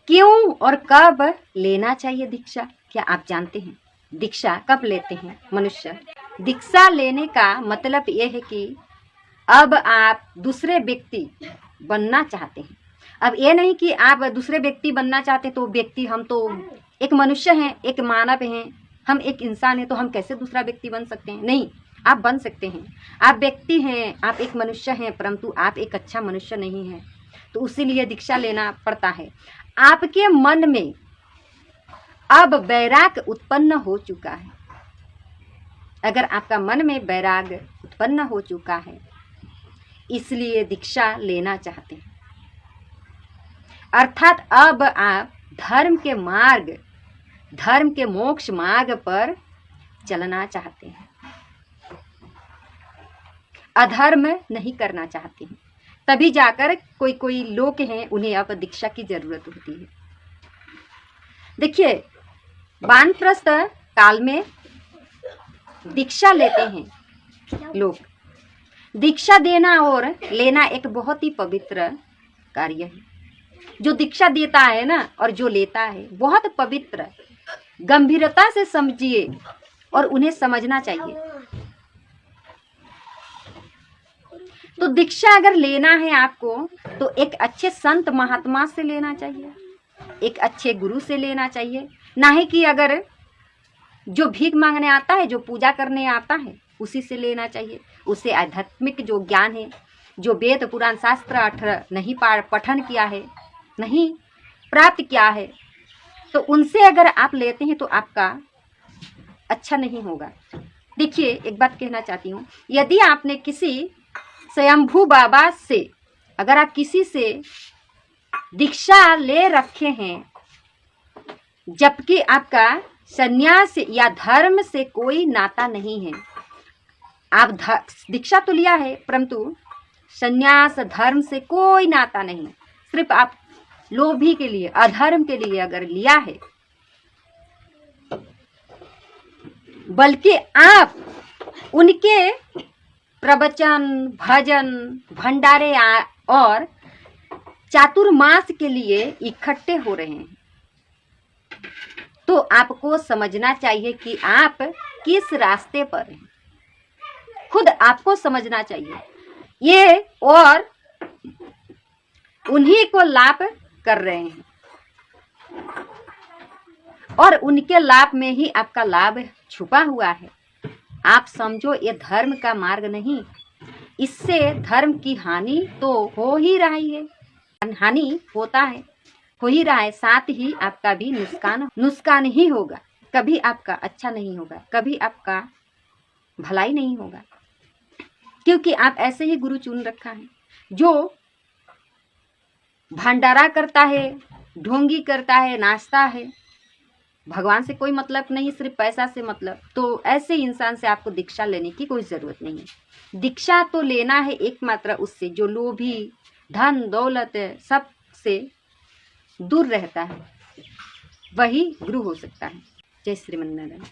क्यों और कब लेना चाहिए दीक्षा, क्या आप जानते हैं? दीक्षा कब लेते हैं मनुष्य? दीक्षा लेने का मतलब यह है कि अब आप दूसरे व्यक्ति बनना चाहते हैं। अब ये नहीं कि आप दूसरे व्यक्ति बनना चाहते हैं तो व्यक्ति, हम तो एक मनुष्य हैं, एक मानव हैं, हम एक इंसान हैं, तो हम कैसे दूसरा व्यक्ति बन सकते हैं? नहीं, आप बन सकते हैं। आप व्यक्ति हैं, आप एक मनुष्य हैं, परंतु आप एक अच्छा मनुष्य नहीं हैं। तो उसीलिए दीक्षा लेना पड़ता है। आपके मन में अब वैराग उत्पन्न हो चुका है। अगर आपका मन में वैराग उत्पन्न हो चुका है, इसलिए दीक्षा लेना चाहते हैं, अर्थात अब आप धर्म के मार्ग, धर्म के मोक्ष मार्ग पर चलना चाहते हैं, अधर्म नहीं करना चाहते हैं। तभी जाकर कोई लोग हैं, उन्हें अब दीक्षा की जरूरत होती है। देखिए, वानप्रस्थ काल में दीक्षा लेते हैं लोग। दीक्षा देना और लेना एक बहुत ही पवित्र कार्य है। जो दीक्षा देता है ना और जो लेता है, बहुत पवित्र, गंभीरता से समझिए और उन्हें समझना चाहिए। तो दीक्षा अगर लेना है आपको, तो एक अच्छे संत महात्मा से लेना चाहिए, एक अच्छे गुरु से लेना चाहिए। ना ही कि अगर जो भीख मांगने आता है, जो पूजा करने आता है, उसी से लेना चाहिए। उसे आध्यात्मिक जो ज्ञान है, जो वेद पुराण शास्त्र अठारह नहीं पठन किया है, नहीं प्राप्त किया है, तो उनसे अगर आप लेते हैं तो आपका अच्छा नहीं होगा। देखिए, एक बात कहना चाहती हूँ, यदि आपने किसी स्वयंभू बाबा से, अगर आप किसी से दीक्षा ले रखे हैं, जबकि आपका संन्यास या धर्म से कोई नाता नहीं है, आप दीक्षा तो लिया है, परंतु संन्यास धर्म से कोई नाता नहीं, सिर्फ आप लोभी के लिए, अधर्म के लिए अगर लिया है, बल्कि आप उनके प्रवचन, भजन, भंडारे और चातुर्मास के लिए इकट्ठे हो रहे हैं, तो आपको समझना चाहिए कि आप किस रास्ते पर हैं। खुद आपको समझना चाहिए। ये और उन्हीं को लाभ कर रहे हैं और उनके लाभ में ही आपका लाभ छुपा हुआ है। आप समझो, ये धर्म का मार्ग नहीं, इससे धर्म की हानि तो हो ही रही है, हानि होता है, हो ही रहा है, साथ ही आपका भी नुकसान ही होगा। कभी आपका अच्छा नहीं होगा, कभी आपका भलाई नहीं होगा, क्योंकि आप ऐसे ही गुरु चुन रखा है जो भंडारा करता है, ढोंगी करता है, नाचता है, भगवान से कोई मतलब नहीं, सिर्फ पैसा से मतलब। तो ऐसे इंसान से आपको दीक्षा लेने की कोई ज़रूरत नहीं है। दीक्षा तो लेना है एकमात्र उससे जो लोभी, धन दौलत सब से दूर रहता है, वही गुरु हो सकता है। जय श्रीमन नारायण।